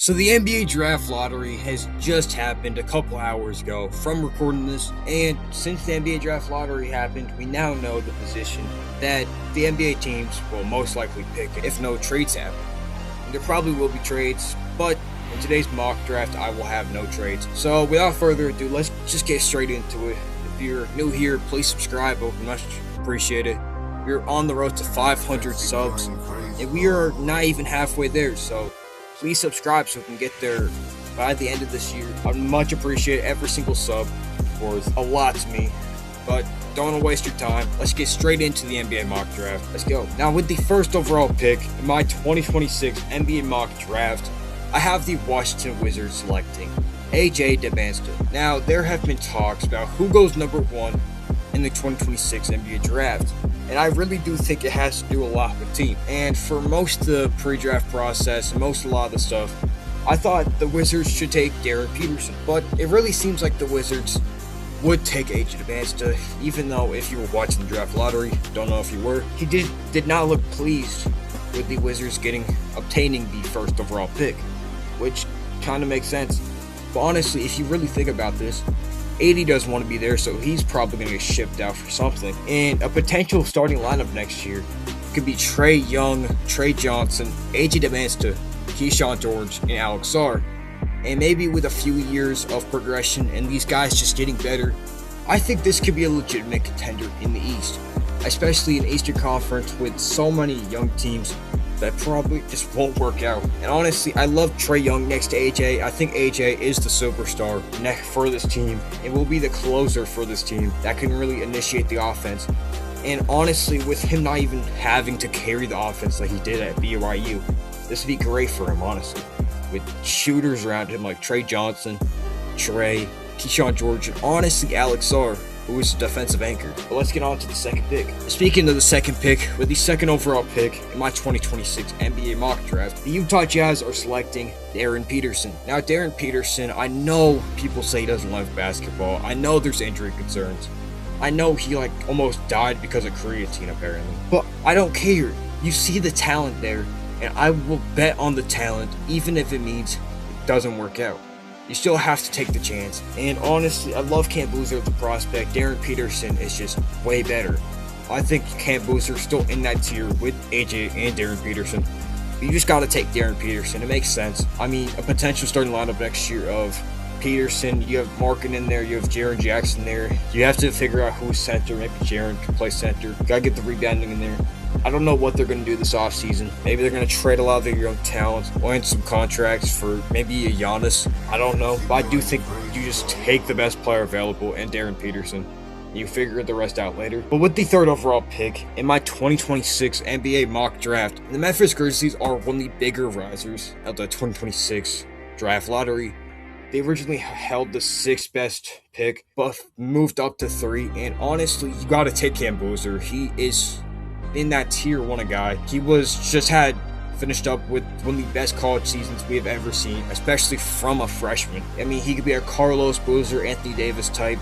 So the NBA draft lottery has just happened a couple hours ago from recording this, and since the NBA draft lottery happened, we now know the position that the NBA teams will most likely pick if no trades happen. And there probably will be trades, but in today's mock draft, I will have no trades. So without further ado, let's just get straight into it. If you're new here, please subscribe. I would much appreciate it. We're on the road to 500 subs, and we are not even halfway there, so please subscribe so we can get there by the end of this year. I'd much appreciate every single sub. It's worth a lot to me. But don't want to waste your time. Let's get straight into the NBA mock draft. Let's go. Now, with the first overall pick in my 2026 NBA mock draft, I have the Washington Wizards selecting AJ Dembélé. Now, there have been talks about who goes number one in the 2026 NBA draft, and I really do think it has to do a lot with team. And for most of the pre-draft process and a lot of the stuff, I thought the Wizards should take Darren Peterson, but it really seems like the Wizards would take AJ Dembélé, even though if you were watching the draft lottery, don't know if you were, he did not look pleased with the Wizards obtaining the first overall pick, which kind of makes sense. But honestly, if you really think about this, AD doesn't want to be there, so he's probably going to get shipped out for something. And a potential starting lineup next year could be Trae Young, Trey Johnson, AJ Dembélé, Keyshawn George, and Alex Sarr. And maybe with a few years of progression and these guys just getting better, I think this could be a legitimate contender in the East, especially in Eastern Conference with so many young teams that probably just won't work out. And honestly, I love Trae Young next to AJ. I think AJ is the superstar for this team and will be the closer for this team that can really initiate the offense. And honestly, with him not even having to carry the offense like he did at BYU, this would be great for him, honestly. With shooters around him like Trey Johnson, Trey, Keyshawn George, and honestly Alex Sarr, who is a defensive anchor. But let's get on to the second pick. Speaking of the second pick, with the second overall pick in my 2026 NBA mock draft, the Utah Jazz are selecting Darren Peterson. Now, Darren Peterson, I know people say he doesn't love basketball. I know there's injury concerns. I know he almost died because of creatine apparently. But I don't care. You see the talent there, and I will bet on the talent even if it means it doesn't work out. You still have to take the chance. And honestly, I love Cam Boozer as the prospect. Darren Peterson is just way better. I think Cam Boozer is still in that tier with AJ and Darren Peterson. But you just got to take Darren Peterson. It makes sense. I mean, a potential starting lineup next year of Peterson, you have Markin in there, you have Jaren Jackson there. You have to figure out who's center. Maybe Jaren can play center. You got to get the rebounding in there. I don't know what they're going to do this offseason. Maybe they're going to trade a lot of their young talent, land some contracts for maybe a Giannis. I don't know. But I do think you just take the best player available and Darren Peterson. You figure the rest out later. But with the third overall pick in my 2026 NBA mock draft, the Memphis Grizzlies are one of the bigger risers of the 2026 draft lottery. They originally held the sixth best pick, but moved up to 3. And honestly, you got to take Cam Boozer. He is in that tier 1 guy. He finished up with one of the best college seasons we have ever seen, especially from a freshman. I mean, he could be a Carlos Boozer, Anthony Davis type,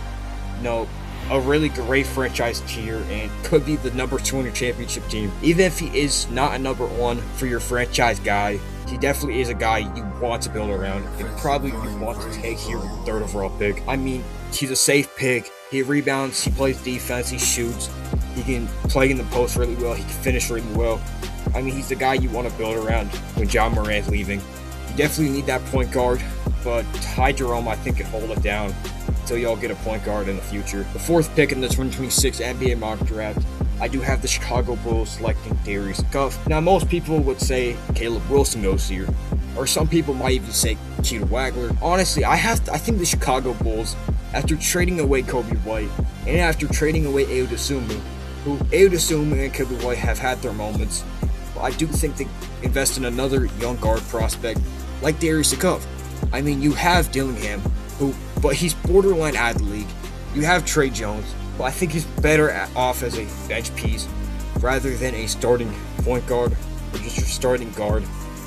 a really great franchise tier, and could be the number 2 on your championship team. Even if he is not a number 1 for your franchise guy, he definitely is a guy you want to build around and probably you want to take here with the third overall pick. I mean, he's a safe pick. He rebounds, he plays defense, he shoots, he can play in the post really well, he can finish really well. I mean, he's the guy you want to build around when Ja Morant's leaving. You definitely need that point guard, but Ty Jerome, I think, can hold it down until y'all get a point guard in the future. The fourth pick in the 2026 NBA mock draft, I do have the Chicago Bulls selecting Darius Cuff. Now, most people would say Caleb Wilson goes here, or some people might even say Cheetah Wagler. Honestly, I think the Chicago Bulls, after trading away Kobe White and after trading away Ayo Dosunmu, who Ayo Dosunmu and Kobe White have had their moments, but I do think they invest in another young guard prospect like Darius Cuff. I mean, you have Dillingham, but he's borderline out of the league. You have Trey Jones, but I think he's better off as a bench piece rather than a starting point guard or just a starting guard.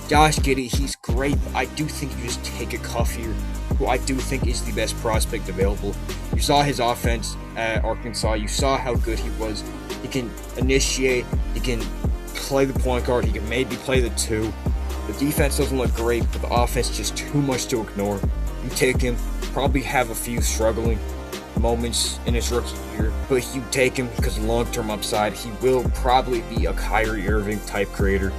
Josh Giddey, he's great, but I do think you just take a Cuff here, who I do think is the best prospect available. You saw his offense at Arkansas. You saw how good he was. He can initiate. He can play the point guard. He can maybe play the 2. The defense doesn't look great, but the offense just too much to ignore. You take him, probably have a few struggling moments in his rookie year, but you take him because of long-term upside. He will probably be a Kyrie Irving type creator,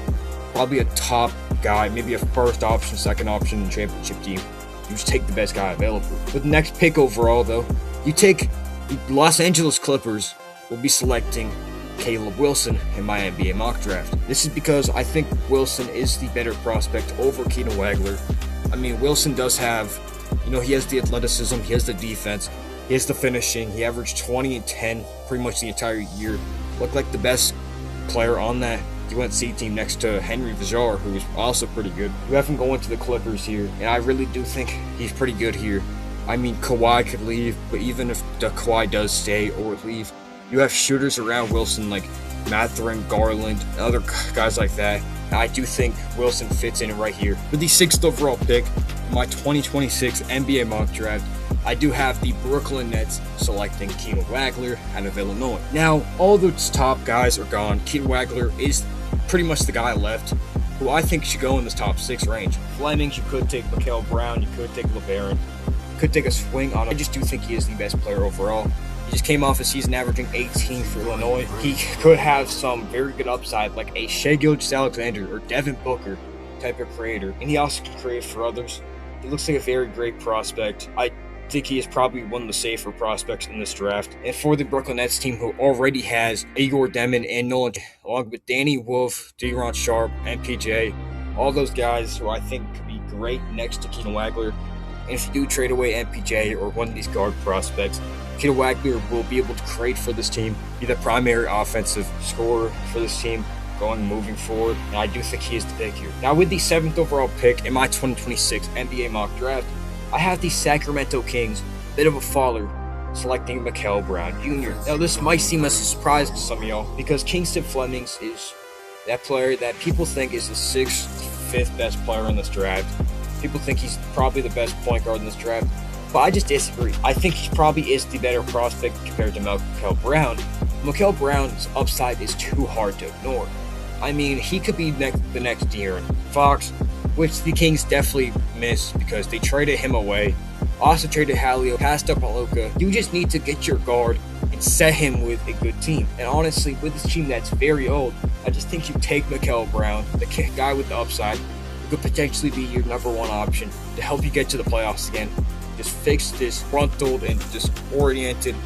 probably a top guy, maybe a first option, second option in the championship team. You just take the best guy available. With the next pick overall, though, you take the Los Angeles Clippers. Will be selecting Caleb Wilson in my NBA mock draft. This is because I think Wilson is the better prospect over Keenan Wagler. I mean, Wilson does have, he has the athleticism, he has the defense, he has the finishing. He averaged 20 and 10 pretty much the entire year. Looked like the best player on that UNC team next to Henry Vajar, who is also pretty good. You have him going to the Clippers here, and I really do think he's pretty good here. I mean, Kawhi could leave, but even if the Kawhi does stay or leave, you have shooters around Wilson like Mathurin, Garland, and other guys like that. And I do think Wilson fits in right here. With the 6th overall pick, my 2026 NBA mock draft, I do have the Brooklyn Nets selecting Keenan Wagler out of Illinois. Now, all those top guys are gone. Keenan Wagler is pretty much the guy left who I think should go in this top 6 range. Flemings, you could take Mikael Brown, you could take LeBaron, you could take a swing on him. I just do think he is the best player overall. He just came off a season averaging 18 for Illinois. He could have some very good upside like a Shai Gilgeous-Alexander or Devin Booker type of creator. And he also can create for others. He looks like a very great prospect. I think he is probably one of the safer prospects in this draft. And for the Brooklyn Nets team, who already has Igor Demon and Nolan, along with Danny Wolf, De'Aaron Sharp, and PJ, all those guys who I think could be great next to Keenan Wagler. And if you do trade away MPJ or one of these guard prospects, Keenan Wagler will be able to create for this team, be the primary offensive scorer for this team moving forward, and I do think he is the pick here. Now, with the 7th overall pick in my 2026 NBA mock draft, I have the Sacramento Kings, bit of a faller, selecting Mikael Brown Jr. Now, this might seem as a surprise to some of y'all, because Kingston Flemings is that player that people think is the 6th, 5th best player in this draft. People think he's probably the best point guard in this draft, but I just disagree. I think he probably is the better prospect compared to Mikael Brown. Mikael Brown's upside is too hard to ignore. I mean, he could be the next De'Aaron Fox, which the Kings definitely missed because they traded him away. Also traded Halio, passed up Aloka. You just need to get your guard and set him with a good team. And honestly, with this team that's very old, I just think you take Mikael Brown, the guy with the upside, who could potentially be your number 1 option to help you get to the playoffs again. Just fix this disgruntled and disoriented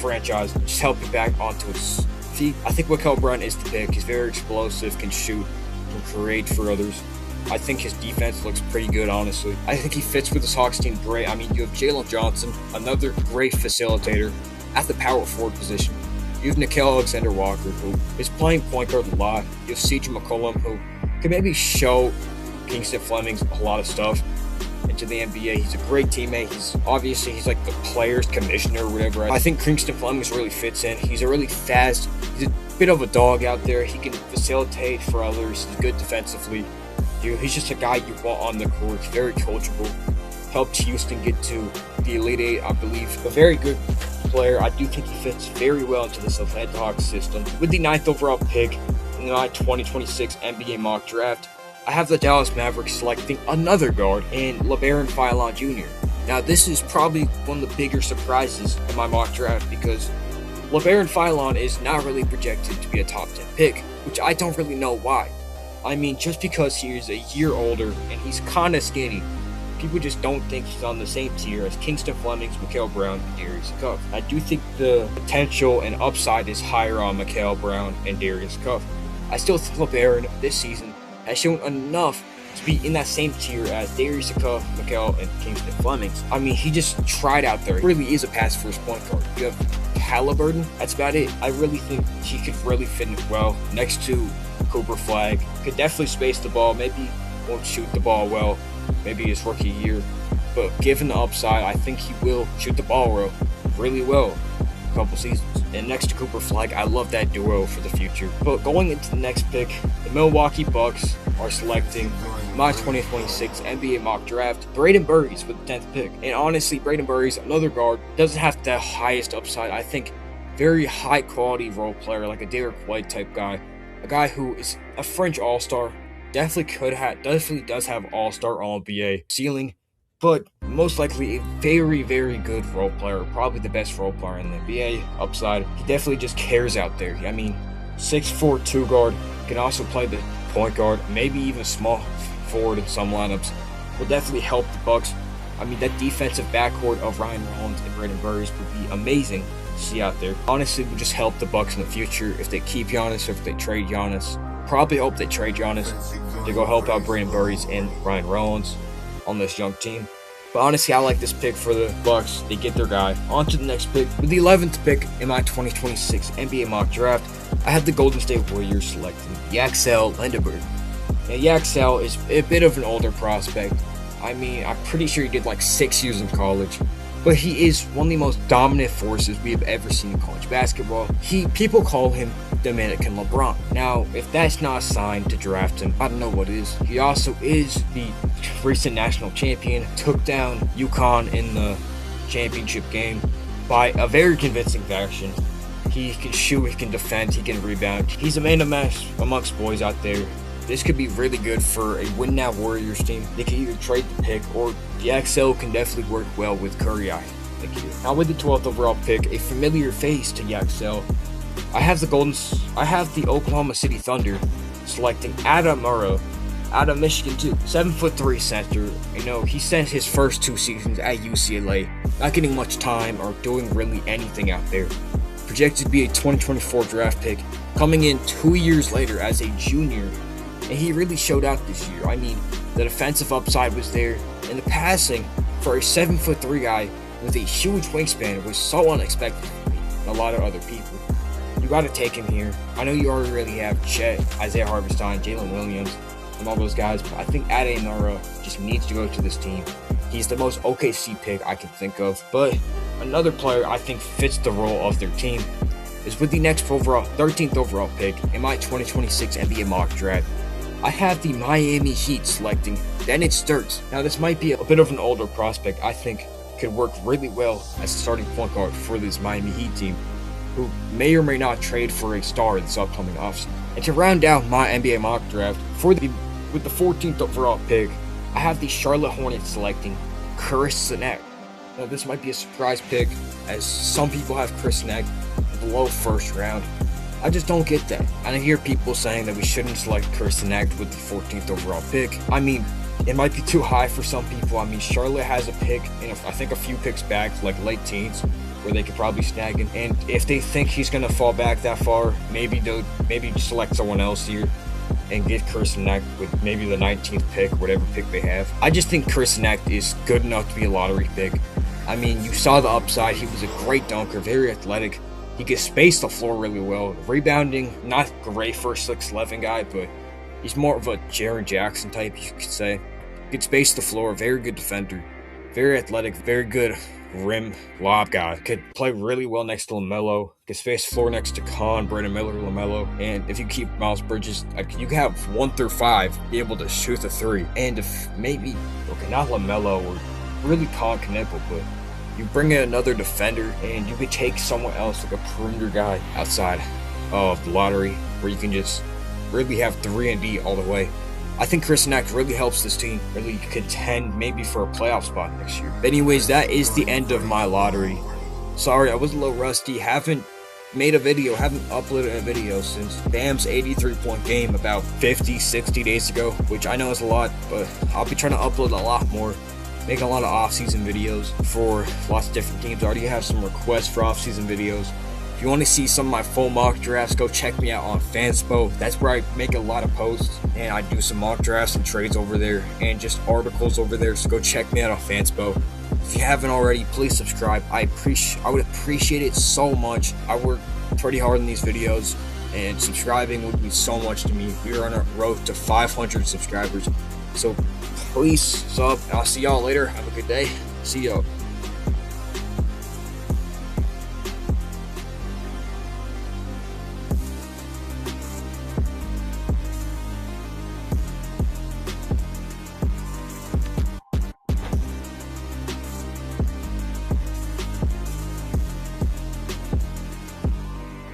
franchise and just help you back onto its feet. I think Mikael Brown is the pick. He's very explosive, can shoot, can create for others. I think his defense looks pretty good, honestly. I think he fits with this Hawks team great. I mean, you have Jalen Johnson, another great facilitator at the power forward position. You have Nickeil Alexander-Walker, who is playing point guard a lot. You have CJ McCollum, who can maybe show Kingston Flemings a lot of stuff into the NBA. He's a great teammate. He's like the players commissioner or whatever. I think Kingston Flemings really fits in. He's a really fast, he's a bit of a dog out there. He can facilitate for others. He's good defensively. He's just a guy you want on the court. He's very coachable. Helped Houston get to the Elite Eight, I believe. A very good player. I do think he fits very well into this Atlanta Hawks system. With the 9th overall pick in my 2026 NBA mock draft, I have the Dallas Mavericks selecting another guard in LeBaron Philon Jr. Now, this is probably one of the bigger surprises in my mock draft because LeBaron Philon is not really projected to be a top 10 pick, which I don't really know why. I mean, just because he is a year older and he's kind of skinny, people just don't think he's on the same tier as Kingston Flemings, Mikael Brown, and Darius Cuff. I do think the potential and upside is higher on Mikael Brown and Darius Cuff. I still think LeBaron this season has shown enough to be in that same tier as Darius Cuff, Mikael, and Kingston Flemings. I mean, he just tried out there. He really is a pass-first point guard. You have Halliburton. That's about it. I really think he could really fit in well next to Cooper Flag. Could definitely space the ball. Maybe won't shoot the ball well. Maybe his rookie year. But given the upside, I think he will shoot the ball really well a couple seasons. And next to Cooper Flag, I love that duo for the future. But going into the next pick, the Milwaukee Bucks are selecting my 2026 NBA mock draft, Braden Burries with the 10th pick. And honestly, Braden Burries, another guard, doesn't have the highest upside. I think very high quality role player, like a Derek White type guy. A guy who is a French all-star, definitely does have all-star, all-NBA ceiling, but most likely a very, very good role player, probably the best role player in the NBA. Upside, he definitely just cares out there. I mean, 6'4" two guard, can also play the point guard, maybe even small forward in some lineups. Will definitely help the Bucks. I mean, that defensive backcourt of Ryan Rollins and Brandon Burris would be amazing to see out there. Honestly, would just help the Bucks in the future if they keep Giannis or if they trade Giannis. Probably hope they trade Giannis to go help out Brandon Burris and Ryan Rollins on this young team. But honestly, I like this pick for the Bucks. They get their guy. On to the next pick. With the 11th pick in my 2026 NBA mock draft, I have the Golden State Warriors selecting Yaxel Lendeberg. Now, Yaxel is a bit of an older prospect. I mean, I'm pretty sure he did like 6 years in college. But he is one of the most dominant forces we have ever seen in college basketball. People call him Dominican LeBron. Now, if that's not a sign to draft him, I don't know what is. He also is the recent national champion, took down UConn in the championship game by a very convincing fashion. He can shoot, he can defend, he can rebound. He's a man amongst boys out there. This could be really good for a win now Warriors team. They can either trade the pick, or the XL can definitely work well with Curry. Now with the 12th overall pick, a familiar face to Yaxel, I have the Oklahoma City Thunder selecting Adam Murrah out of Michigan too. 7'3" center. You know, he spent his first 2 seasons at UCLA, not getting much time or doing really anything out there. Projected to be a 2024 draft pick, coming in 2 years later as a junior. And he really showed out this year. I mean, the defensive upside was there, and the passing for a 7'3" guy with a huge wingspan was so unexpected for me and a lot of other people. You got to take him here. I know you already really have Chet, Isaiah Hartenstein, Jalen Williams, and all those guys, but I think Adam Murrah just needs to go to this team. He's the most OKC pick I can think of, but another player I think fits the role of their team is with the next 13th overall pick in my 2026 NBA mock draft. I have the Miami Heat selecting Dennis Sturts. Now, this might be a bit of an older prospect I think could work really well as a starting point guard for this Miami Heat team, who may or may not trade for a star this upcoming offseason. And to round out my NBA mock draft, with the 14th overall pick, I have the Charlotte Hornets selecting Chris Sneck. Now, this might be a surprise pick, as some people have Chris Sneck below first round. I just don't get that. And I hear people saying that we shouldn't select Chris Sneck with the 14th overall pick. I mean, it might be too high for some people. I mean, Charlotte has a pick, I think a few picks back, like late teens, where they could probably snag him. And if they think he's going to fall back that far, maybe select someone else here and get Chris Sneck with maybe the 19th pick, whatever pick they have. I just think Chris Sneck is good enough to be a lottery pick. I mean, you saw the upside. He was a great dunker, very athletic. He can space the floor really well. Rebounding, not great for a 6'11" guy, but he's more of a Jaren Jackson type, you could say. He can space the floor, very good defender. Very athletic, very good rim lob guy. Could play really well next to LaMelo. Could space the floor next to Con, Brandon Miller, LaMelo. And if you keep Miles Bridges, you can have 1 through 5 be able to shoot the 3. And if maybe, not LaMelo or really Con Kneppel, but you bring in another defender, and you could take someone else, like a perimeter guy outside of the lottery, where you can just really have 3 and D all the way. I think Chris Sneck really helps this team really contend maybe for a playoff spot next year. But anyways, that is the end of my lottery. Sorry, I was a little rusty. Haven't uploaded a video since Bam's 83-point game about 50-60 days ago, which I know is a lot, but I'll be trying to upload a lot more. Making a lot of off-season videos for lots of different teams. I already have some requests for off-season videos. If you want to see some of my full mock drafts, go check me out on Fanspo. That's where I make a lot of posts, and I do some mock drafts and trades over there, and just articles over there. So go check me out on Fanspo. If you haven't already, please subscribe. I would appreciate it so much. I work pretty hard on these videos, and subscribing would mean so much to me. We are on a road to 500 subscribers. So please sub. I'll see y'all later. Have a good day. See y'all.